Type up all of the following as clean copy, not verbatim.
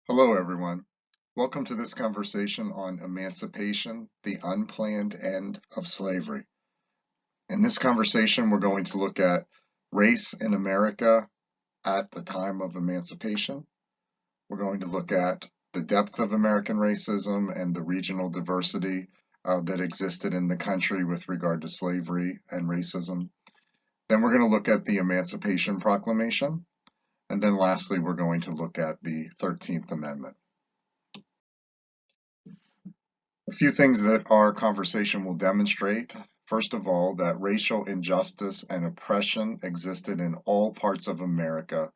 Hello, everyone. Welcome to this conversation on emancipation, the unplanned end of slavery. In this conversation, we're going to look at race in America at the time of emancipation. We're going to look at the depth of American racism and the regional diversity that existed in the country with regard to slavery and racism. Then we're going to look at the Emancipation Proclamation. And then lastly, we're going to look at the 13th Amendment. A few things that our conversation will demonstrate. First of all, that racial injustice and oppression existed in all parts of America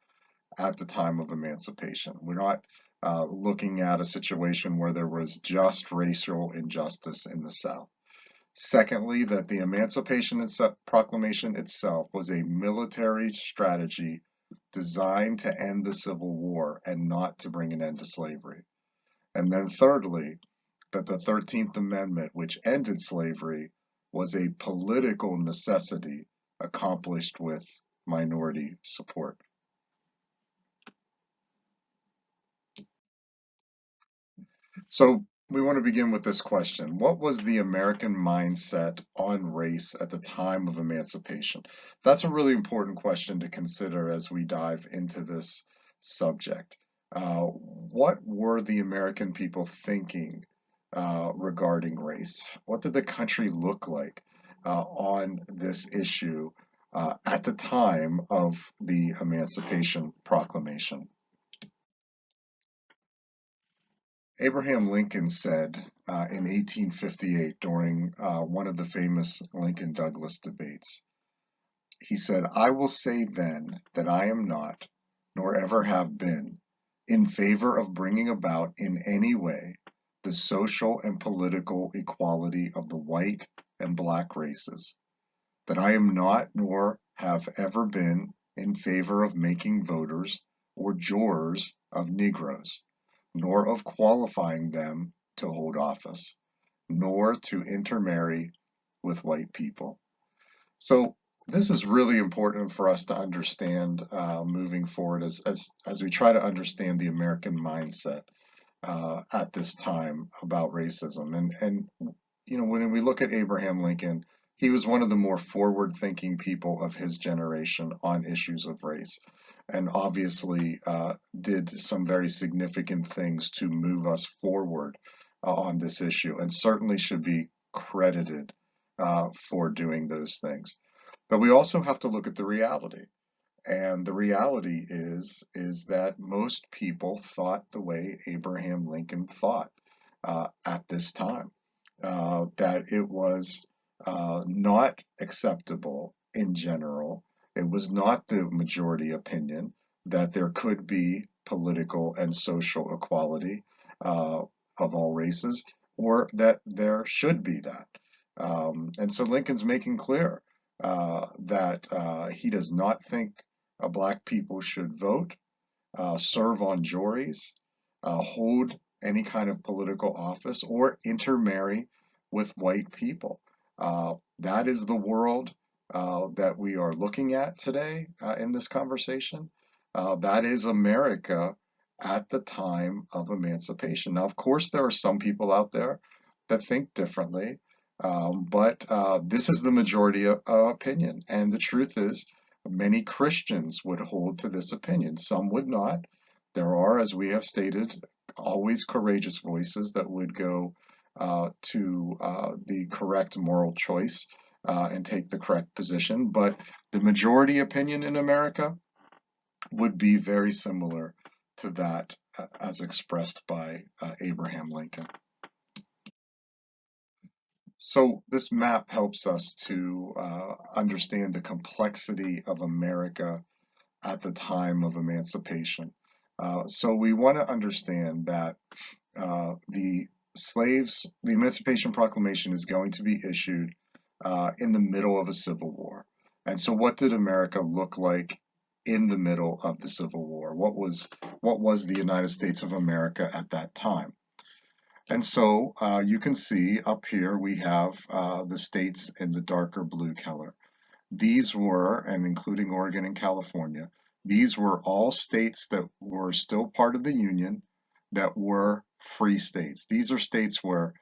at the time of emancipation. We're not looking at a situation where there was just racial injustice in the South. Secondly, that the Emancipation Proclamation itself was a military strategy designed to end the Civil War and not to bring an end to slavery. And then thirdly, that the 13th Amendment, which ended slavery, was a political necessity accomplished with minority support. So we want to begin with this question. What was the American mindset on race at the time of emancipation? That's a really important question to consider as we dive into this subject. What were the American people thinking regarding race? What did the country look like on this issue at the time of the Emancipation Proclamation? Abraham Lincoln said in 1858 during one of the famous Lincoln-Douglas debates, he said, "I will say then that I am not, nor ever have been, in favor of bringing about in any way the social and political equality of the white and black races, that I am not, nor have ever been, in favor of making voters or jurors of Negroes, nor of qualifying them to hold office, nor to intermarry with white people." So this is really important for us to understand moving forward as we try to understand the American mindset at this time about racism. And when we look at Abraham Lincoln, he was one of the more forward-thinking people of his generation on issues of race, and obviously did some very significant things to move us forward on this issue, and certainly should be credited for doing those things. But we also have to look at the reality. And the reality is that most people thought the way Abraham Lincoln thought at this time, that it was not acceptable in general. It was not the majority opinion that there could be political and social equality uh, of all races, or that there should be that. And so Lincoln's making clear that he does not think black people should vote, serve on juries, hold any kind of political office, or intermarry with white people. That is the world that we are looking at today in this conversation. That is America at the time of emancipation. Now, of course, there are some people out there that think differently, but this is the majority opinion. And the truth is, many Christians would hold to this opinion. Some would not. There are, as we have stated, always courageous voices that would go to the correct moral choice and take the correct position. But the majority opinion in America would be very similar to that as expressed by Abraham Lincoln. So this map helps us to understand the complexity of America at the time of emancipation. So we want to understand that the Emancipation Proclamation is going to be issued in the middle of a civil war. And so what did America look like in the middle of the Civil War? What was the United States of America at that time? And so you can see up here we have the states in the darker blue color. These were, and including Oregon and California, these were all states that were still part of the Union, that were free states. These are states where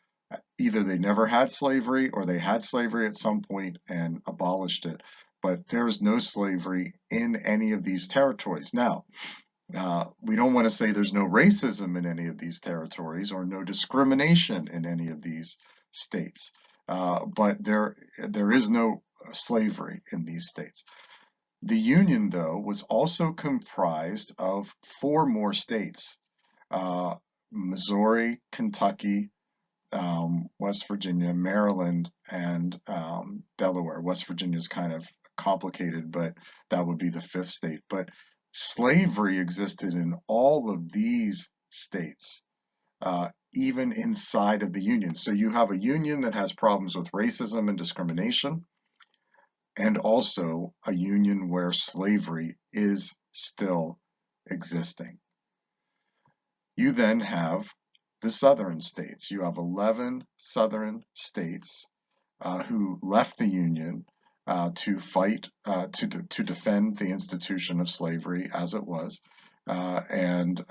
either they never had slavery or they had slavery at some point and abolished it. But there is no slavery in any of these territories. Now, we don't want to say there's no racism in any of these territories or no discrimination in any of these states, but there is no slavery in these states. The Union, though, was also comprised of four more states: uh, Missouri, Kentucky, West Virginia, Maryland, and Delaware. West Virginia is kind of complicated, but that would be the fifth state. But slavery existed in all of these states, even inside of the Union. So you have a Union that has problems with racism and discrimination, and also a Union where slavery is still existing. You then have the southern states. You have 11 southern states who left the Union to fight to defend the institution of slavery as it was, and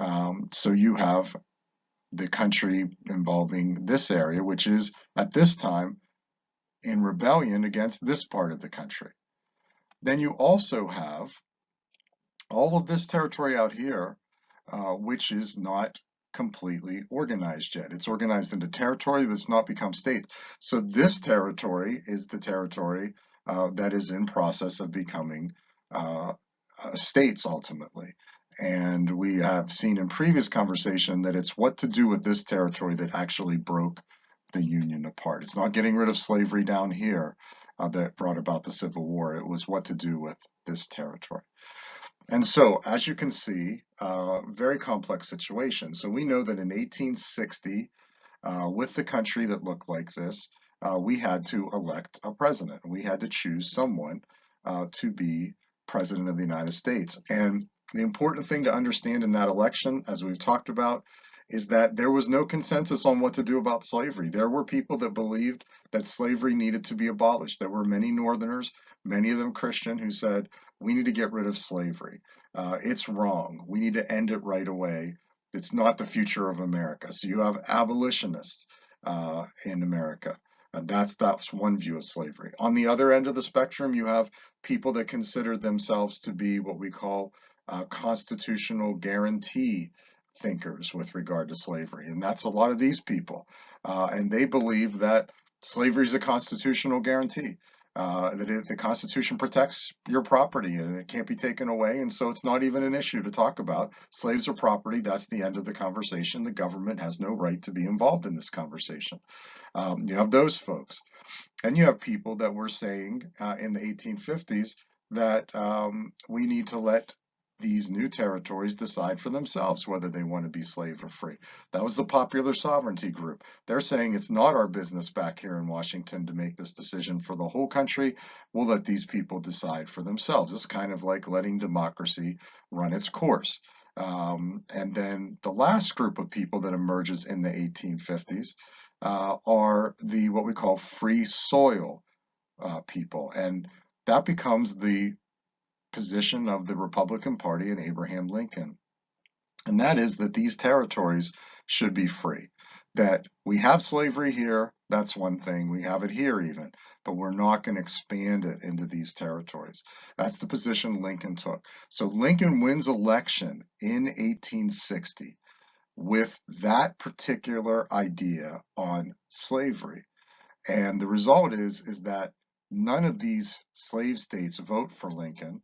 so you have the country involving this area, which is at this time in rebellion against this part of the country. Then you also have all of this territory out here, which is not completely organized yet. It's organized into territory that's not become states. So this territory is the territory that is in process of becoming uh, states ultimately. And we have seen in previous conversation that it's what to do with this territory that actually broke the Union apart. It's not getting rid of slavery down here that brought about the Civil War. It was what to do with this territory. And so, as you can see, very complex situation. So we know that in 1860, with the country that looked like this, we had to elect a president. We had to choose someone to be president of the United States. And the important thing to understand in that election, as we've talked about, is that there was no consensus on what to do about slavery. There were people that believed that slavery needed to be abolished. There were many Northerners, many of them Christian, who said, we need to get rid of slavery. It's wrong. We need to end it right away. It's not the future of America. So you have abolitionists in America. And that's one view of slavery. On the other end of the spectrum, you have people that consider themselves to be what we call constitutional guarantee thinkers with regard to slavery. And that's a lot of these people. And they believe that slavery is a constitutional guarantee. That the Constitution protects your property and it can't be taken away, and so it's not even an issue to talk about. Slaves are property. That's the end of the conversation. The government has no right to be involved in this conversation. You have those folks, and you have people that were saying in the 1850s that we need to let these new territories decide for themselves whether they want to be slave or free. That was the popular sovereignty group. They're saying it's not our business back here in Washington to make this decision for the whole country. We'll let these people decide for themselves. It's kind of like letting democracy run its course. And then the last group of people that emerges in the 1850s are the what we call free soil people, and that becomes the position of the Republican Party and Abraham Lincoln. And that is that these territories should be free. That we have slavery here, that's one thing. We have it here even, but we're not going to expand it into these territories. That's the position Lincoln took. So Lincoln wins election in 1860 with that particular idea on slavery. And the result is that none of these slave states vote for Lincoln,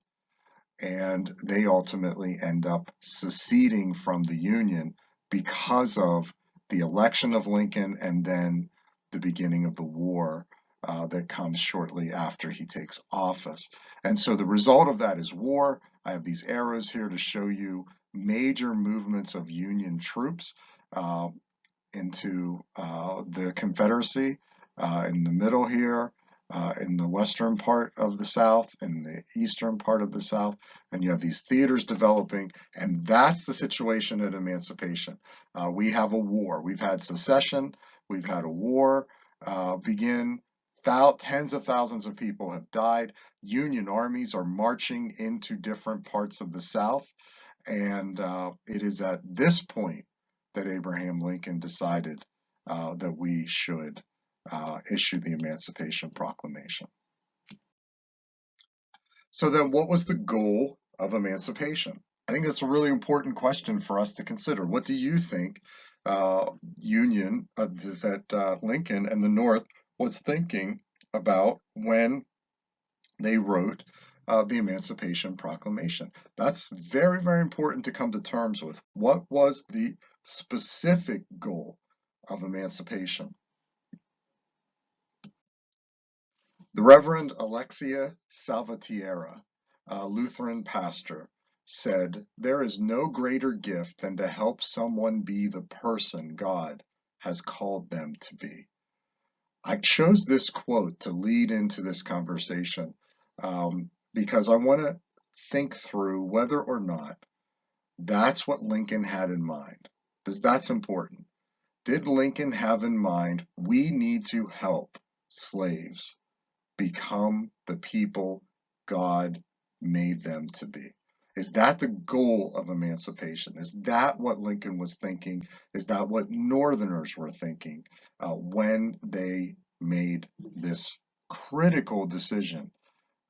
and they ultimately end up seceding from the Union because of the election of Lincoln and then the beginning of the war that comes shortly after he takes office. And so the result of that is war. I have these arrows here to show you major movements of Union troops uh, into the Confederacy in the middle here, in the western part of the South, in the eastern part of the South, and you have these theaters developing, and that's the situation at Emancipation. We have a war. We've had secession. We've had a war begin. Tens of thousands of people have died. Union armies are marching into different parts of the South, and it is at this point that Abraham Lincoln decided that we should issue the Emancipation Proclamation. So then what was the goal of emancipation? I think that's a really important question for us to consider. What do you think that Lincoln and the North was thinking about when they wrote the Emancipation Proclamation? That's very, very important to come to terms with. What was the specific goal of emancipation? The Reverend Alexia Salvatierra, a Lutheran pastor, said, "There is no greater gift than to help someone be the person God has called them to be." I chose this quote to lead into this conversation because I want to think through whether or not that's what Lincoln had in mind, because that's important. Did Lincoln have in mind we need to help slaves become the people God made them to be? Is that the goal of emancipation? Is that what Lincoln was thinking? Is that what Northerners were thinking when they made this critical decision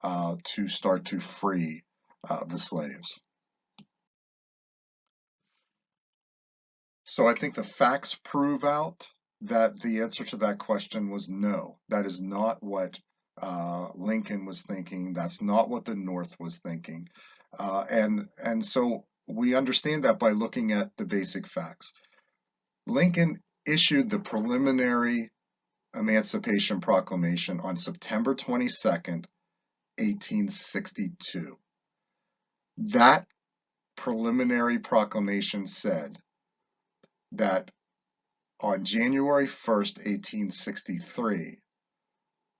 to start to free the slaves? So I think the facts prove out that the answer to that question was no. That is not what Lincoln was thinking. That's not what the North was thinking. And so we understand that by looking at the basic facts. Lincoln issued the preliminary Emancipation Proclamation on September 22nd, 1862. That preliminary proclamation said that on January 1st, 1863,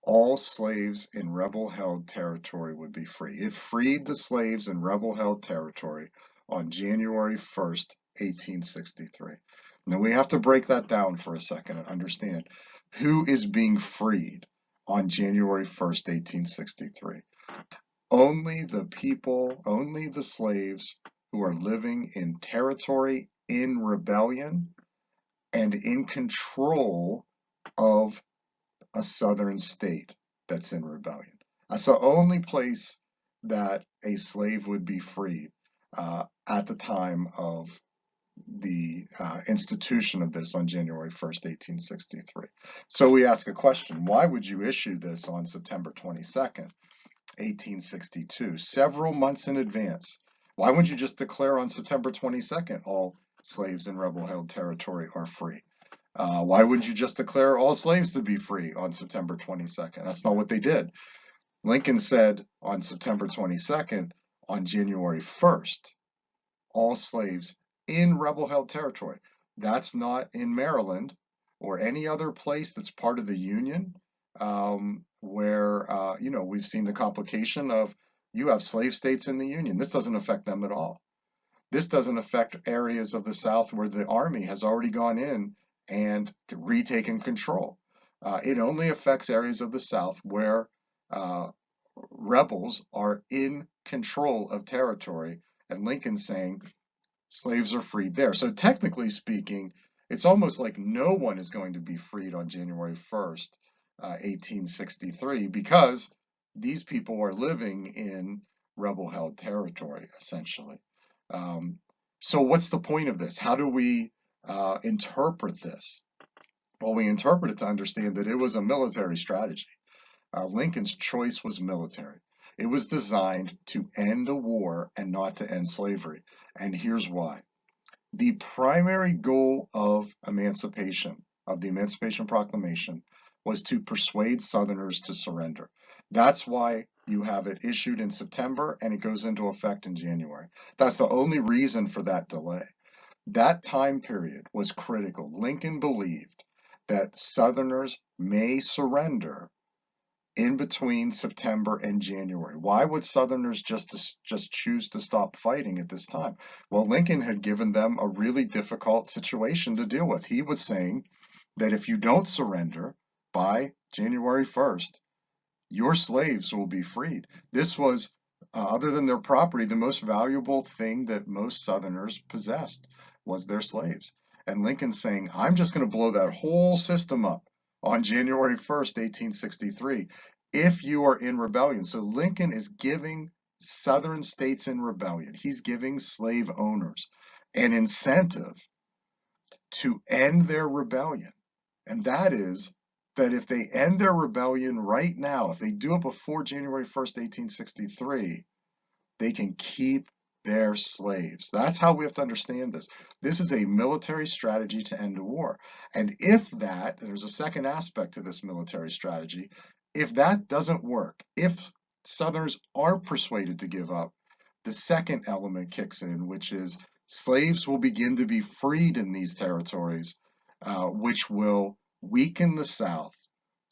all slaves in rebel-held territory would be free. It freed the slaves in rebel-held territory on January 1st, 1863. Now we have to break that down for a second and understand who is being freed on January 1st, 1863. Only the people, only the slaves who are living in territory in rebellion and in control of a southern state that's in rebellion. That's the only place that a slave would be freed at the time of the institution of this on January 1st, 1863. So we ask a question: why would you issue this on September 22nd, 1862, several months in advance? Why wouldn't you just declare on September 22nd all slaves in rebel-held territory are free? Why wouldn't you just declare all slaves to be free on September 22nd? That's not what they did. Lincoln said on September 22nd, on January 1st, all slaves in rebel-held territory. That's not in Maryland or any other place that's part of the Union, where we've seen the complication of you have slave states in the Union. This doesn't affect them at all. This doesn't affect areas of the South where the Army has already gone in and retaken control. It only affects areas of the South where rebels are in control of territory, and Lincoln's saying slaves are freed there. So technically speaking, it's almost like no one is going to be freed on January 1st, 1863, because these people are living in rebel-held territory, essentially. So what's the point of this? How do we interpret this? Well, we interpret it to understand that it was a military strategy. Lincoln's choice was military. It was designed to end a war and not to end slavery. And here's why. The primary goal of emancipation, of the Emancipation Proclamation, was to persuade Southerners to surrender. That's why you have it issued in September and it goes into effect in January. That's the only reason for that delay. That time period was critical. Lincoln believed that Southerners may surrender in between September and January. Why would Southerners just choose to stop fighting at this time? Well, Lincoln had given them a really difficult situation to deal with. He was saying that if you don't surrender by January 1st, your slaves will be freed. This was, other than their property, the most valuable thing that most Southerners possessed was their slaves. And Lincoln's saying, I'm just going to blow that whole system up on January 1st, 1863, if you are in rebellion. So Lincoln is giving Southern states in rebellion, he's giving slave owners an incentive to end their rebellion. And that is that if they end their rebellion right now, if they do it before January 1st, 1863, they can keep their slaves. That's how we have to understand this. This is a military strategy to end a war. And if that, and there's a second aspect to this military strategy, if that doesn't work, if Southerners aren't persuaded to give up, the second element kicks in, which is slaves will begin to be freed in these territories, which will weaken the South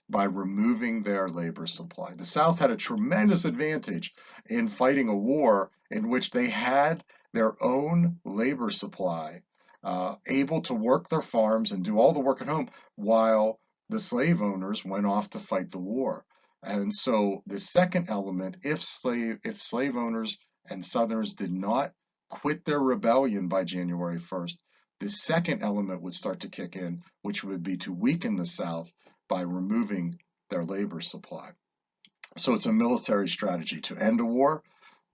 by removing their labor supply. The South had a tremendous advantage in fighting a war in which they had their own labor supply, able to work their farms and do all the work at home while the slave owners went off to fight the war. And so the second element, if slave owners and Southerners did not quit their rebellion by January 1st, the second element would start to kick in, which would be to weaken the South by removing their labor supply. So it's a military strategy to end a war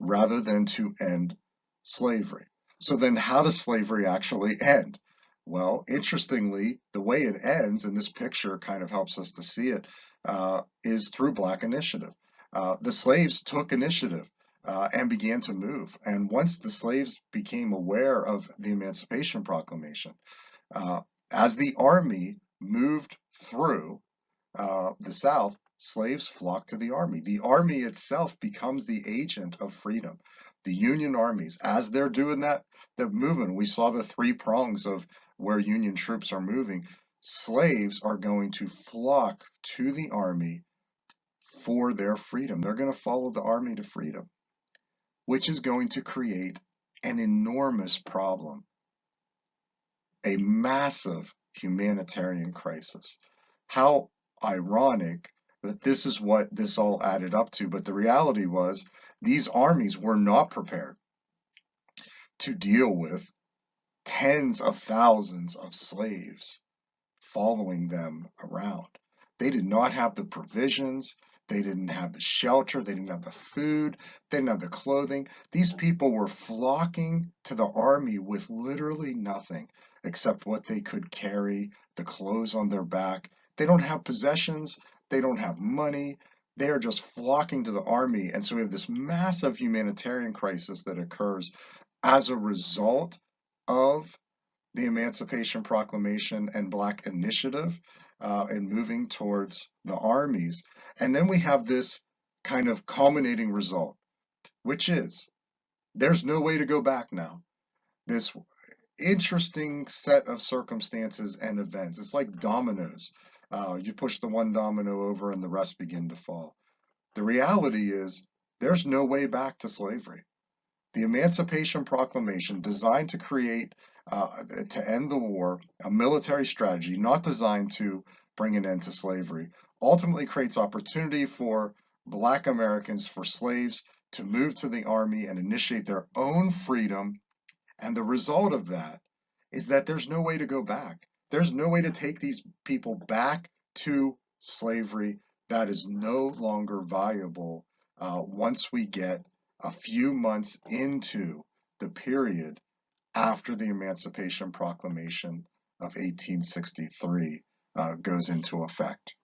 rather than to end slavery. So then how does slavery actually end? Well, interestingly, the way it ends, and this picture kind of helps us to see it, is through Black initiative. The slaves took initiative and began to move. And once the slaves became aware of the Emancipation Proclamation, as the army moved through the South, slaves flocked to the army. The army itself becomes the agent of freedom. The Union armies, as they're doing that movement, we saw the three prongs of where Union troops are moving. Slaves are going to flock to the army for their freedom. They're going to follow the army to freedom, which is going to create an enormous problem, a massive humanitarian crisis. How ironic that this is what this all added up to, but the reality was these armies were not prepared to deal with tens of thousands of slaves following them around. They did not have the provisions, they didn't have the shelter, they didn't have the food, they didn't have the clothing. These people were flocking to the army with literally nothing except what they could carry, the clothes on their back. They don't have possessions, they don't have money. They are just flocking to the army. And so we have this massive humanitarian crisis that occurs as a result of the Emancipation Proclamation and Black initiative and moving towards the armies. And then we have this kind of culminating result, which is there's no way to go back now. This interesting set of circumstances and events. It's like dominoes. You push the one domino over and the rest begin to fall. The reality is there's no way back to slavery. The Emancipation Proclamation, designed to create, to end the war, a military strategy not designed to bring an end to slavery, ultimately creates opportunity for Black Americans, for slaves, to move to the army and initiate their own freedom. And the result of that is that there's no way to go back. There's no way to take these people back to slavery. That is no longer viable once we get a few months into the period after the Emancipation Proclamation of 1863 goes into effect.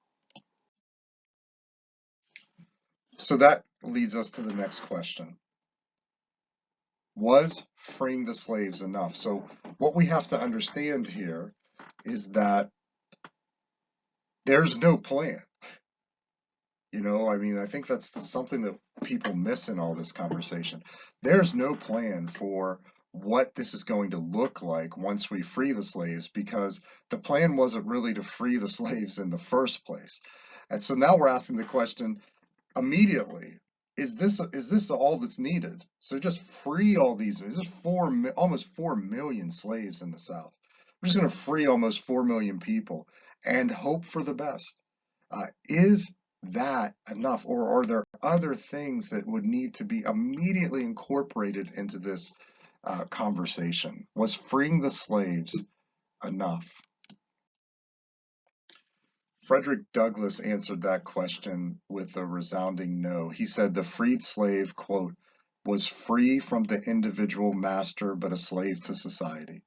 So that leads us to the next question. Was freeing the slaves enough? So what we have to understand here is that there's no plan. I mean, I think that's something that people miss in all this conversation. There's no plan for what this is going to look like once we free the slaves, because the plan wasn't really to free the slaves in the first place. And so now we're asking the question immediately, is this all that's needed? So just free all these, is this almost 4 million slaves in the South? We're just going to free almost 4 million people and hope for the best. Is that enough, or are there other things that would need to be immediately incorporated into this conversation? Was freeing the slaves enough? Frederick Douglass answered that question with a resounding no. He said the freed slave, quote, was free from the individual master but a slave to society.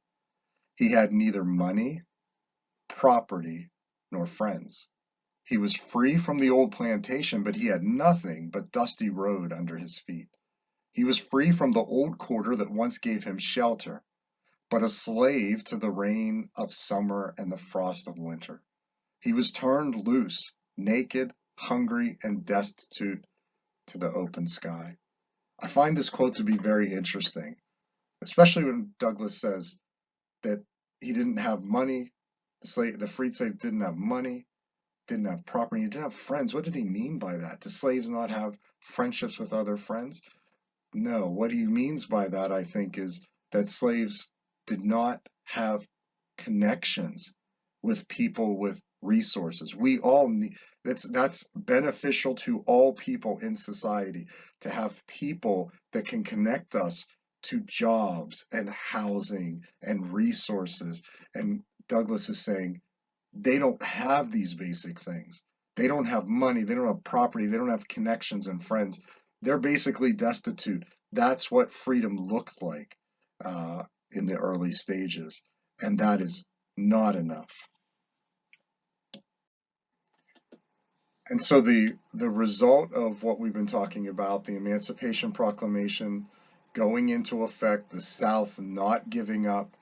He had neither money, property, nor friends. He was free from the old plantation, but he had nothing but dusty road under his feet. He was free from the old quarter that once gave him shelter, but a slave to the rain of summer and the frost of winter. He was turned loose, naked, hungry, and destitute to the open sky. I find this quote to be very interesting, especially when Douglass says that he didn't have money, the freed slave didn't have money, didn't have property, he didn't have friends. What did he mean by that? Do slaves not have friendships with other friends? No, what he means by that, I think, is that slaves did not have connections with people with resources. We all need that's beneficial to all people in society to have people that can connect us to jobs and housing and resources. And Douglass is saying they don't have these basic things. They don't have money, they don't have property, they don't have connections and friends. They're basically destitute. That's what freedom looked like uh, in the early stages, and that is not enough. And so the result of what we've been talking about, the Emancipation Proclamation going into effect, the South not giving up,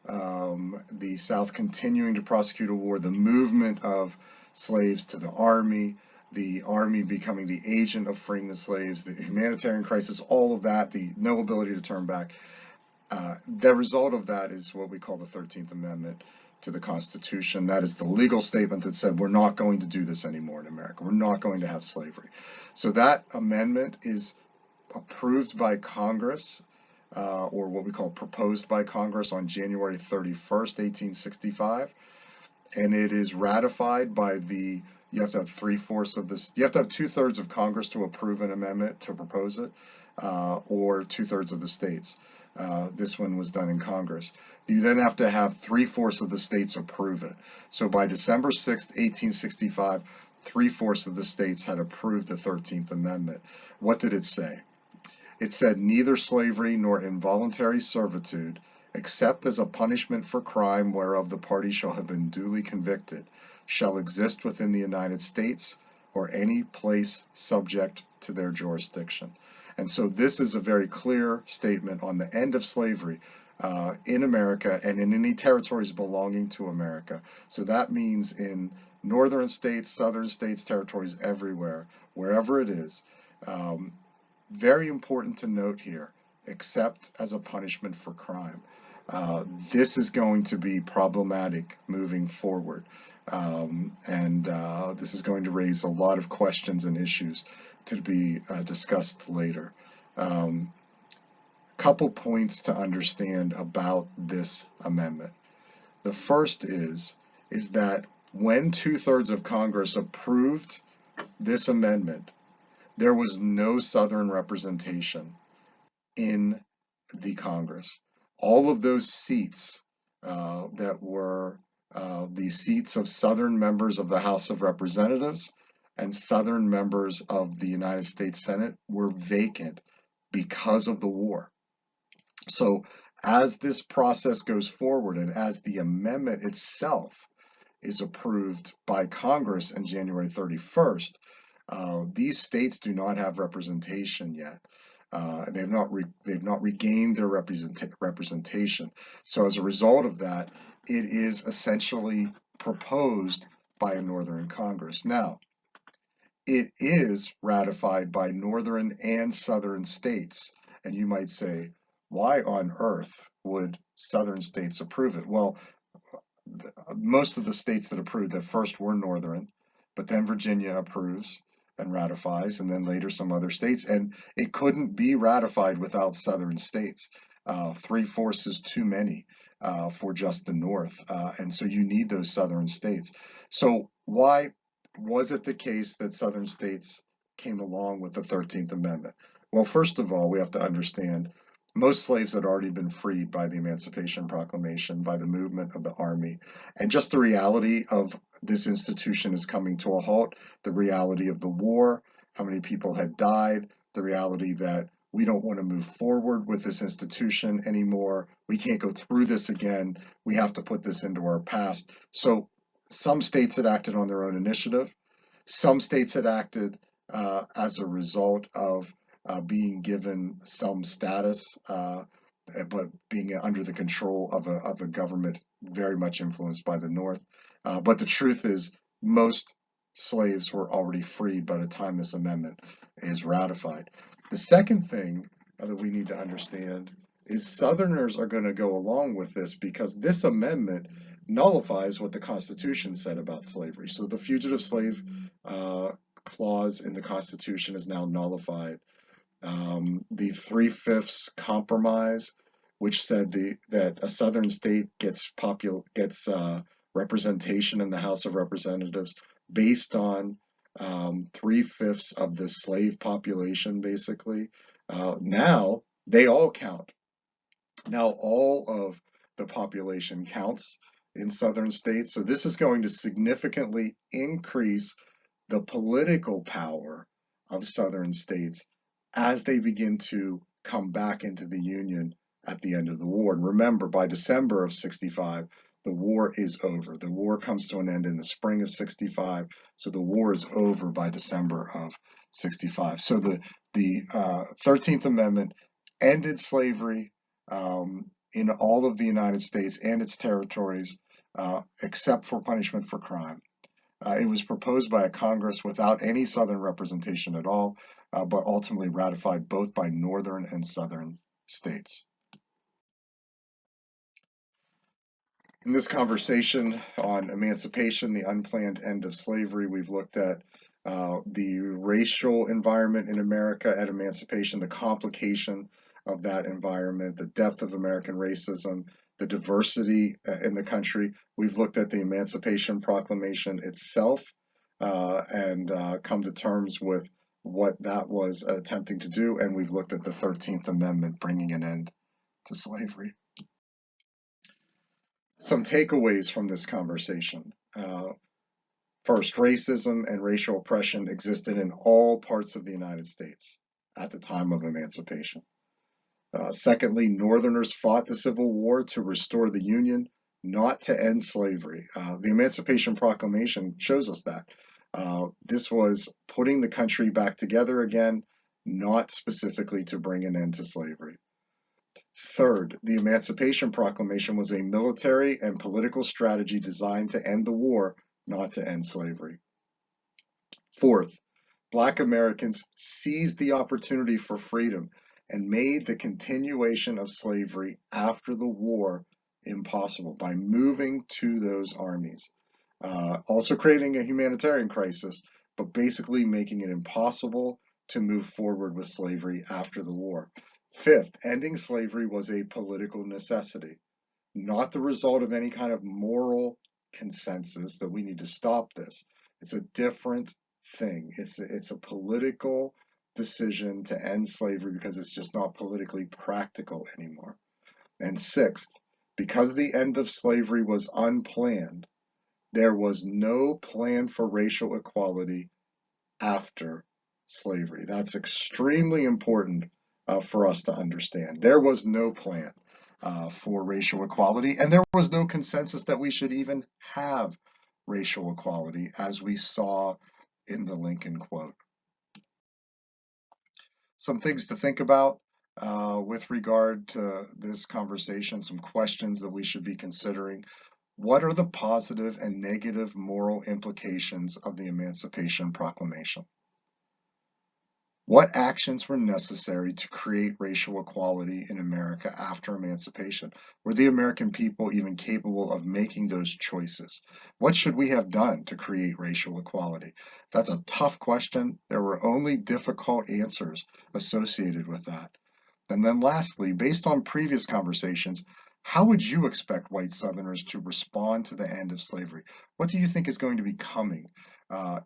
the South continuing to prosecute a war, the movement of slaves to the Army becoming the agent of freeing the slaves, the humanitarian crisis, all of that, the no ability to turn back. The result of that is what we call the 13th Amendment to the Constitution. That is the legal statement that said we're not going to do this anymore in America. We're not going to have slavery. So that amendment is approved by Congress, or what we call proposed by Congress on January 31st, 1865, and it is ratified by you have to have three-fourths of this, you have to have two-thirds of Congress to approve an amendment to propose it, or two-thirds of the states. This one was done in Congress. You then have to have three-fourths of the states approve it. So by December 6th, 1865, three-fourths of the states had approved the 13th Amendment. What did it say? It said neither slavery nor involuntary servitude, except as a punishment for crime whereof the party shall have been duly convicted, shall exist within the United States or any place subject to their jurisdiction. And so this is a very clear statement on the end of slavery in America and in any territories belonging to America. So that means in northern states, southern states, territories, everywhere, wherever it is. Very important to note here, except as a punishment for crime. This is going to be problematic moving forward. And this is going to raise a lot of questions and issues to be discussed later. Couple points to understand about this amendment. The first is that when two-thirds of Congress approved this amendment, there was no Southern representation in the Congress. All of those seats that were the seats of Southern members of the House of Representatives and Southern members of the United States Senate were vacant because of the war. So as this process goes forward and as the amendment itself is approved by Congress on January 31st, these states do not have representation yet. They've not regained their representation. So as a result of that, it is essentially proposed by a Northern Congress. Now, it is ratified by Northern and Southern states. And you might say, why on earth would Southern states approve it? Well, most of the states that approved it first were Northern, but then Virginia approves and ratifies, and then later some other states. And it couldn't be ratified without Southern states. Three-fourths is too many for just the North. And so you need those Southern states. So why was it the case that Southern states came along with the 13th Amendment? Well, first of all, we have to understand Most slaves had already been freed by the Emancipation Proclamation, by the movement of the army. And just the reality of this institution is coming to a halt, the reality of the war, how many people had died, the reality that we don't want to move forward with this institution anymore. We can't go through this again. We have to put this into our past. So some states had acted on their own initiative. Some states had acted as a result of being given some status, but being under the control of a government very much influenced by the North. But the truth is, most slaves were already freed by the time this amendment is ratified. The second thing that we need to understand is Southerners are going to go along with this because this amendment nullifies what the Constitution said about slavery. So the fugitive slave clause in the Constitution is now nullified. The three-fifths compromise, which said that a Southern state gets representation in the House of Representatives based on three-fifths of the slave population, basically. Now they all count. Now all of the population counts in Southern states. So this is going to significantly increase the political power of Southern states as they begin to come back into the Union at the end of the war. And remember, by December of 65, the war is over. The war comes to an end in the spring of 65, so the war is over by December of 65. So the 13th Amendment ended slavery in all of the United States and its territories, except for punishment for crime. It was proposed by a Congress without any Southern representation at all, but ultimately ratified both by Northern and Southern states. In this conversation on emancipation, the unplanned end of slavery, we've looked at the racial environment in America at emancipation, the complication of that environment, the depth of American racism, the diversity in the country. We've looked at the Emancipation Proclamation itself and come to terms with what that was attempting to do, and we've looked at the 13th Amendment bringing an end to slavery. Some takeaways from this conversation. First, racism and racial oppression existed in all parts of the United States at the time of emancipation. Secondly, Northerners fought the Civil War to restore the Union, not to end slavery. The Emancipation Proclamation shows us that. This was putting the country back together again, not specifically to bring an end to slavery. Third, the Emancipation Proclamation was a military and political strategy designed to end the war, not to end slavery. Fourth, Black Americans seized the opportunity for freedom and made the continuation of slavery after the war impossible by moving to those armies. Also creating a humanitarian crisis, but basically making it impossible to move forward with slavery after the war. Fifth, ending slavery was a political necessity, not the result of any kind of moral consensus that we need to stop this. It's a different thing. It's a political decision to end slavery because it's just not politically practical anymore. And sixth, because the end of slavery was unplanned, there was no plan for racial equality after slavery. That's extremely important for us to understand. There was no plan for racial equality, and there was no consensus that we should even have racial equality, as we saw in the Lincoln quote. Some things to think about with regard to this conversation, some questions that we should be considering. What are the positive and negative moral implications of the Emancipation Proclamation? What actions were necessary to create racial equality in America after emancipation? Were the American people even capable of making those choices? What should we have done to create racial equality? That's a tough question. There were only difficult answers associated with that. And then lastly, based on previous conversations, how would you expect white Southerners to respond to the end of slavery? What do you think is going to be coming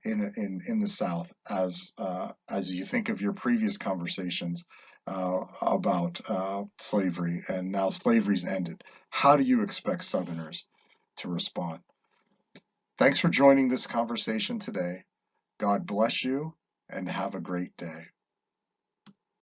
in the South as you think of your previous conversations about slavery, and now slavery's ended. How do you expect Southerners to respond? Thanks for joining this conversation today. God bless you and have a great day.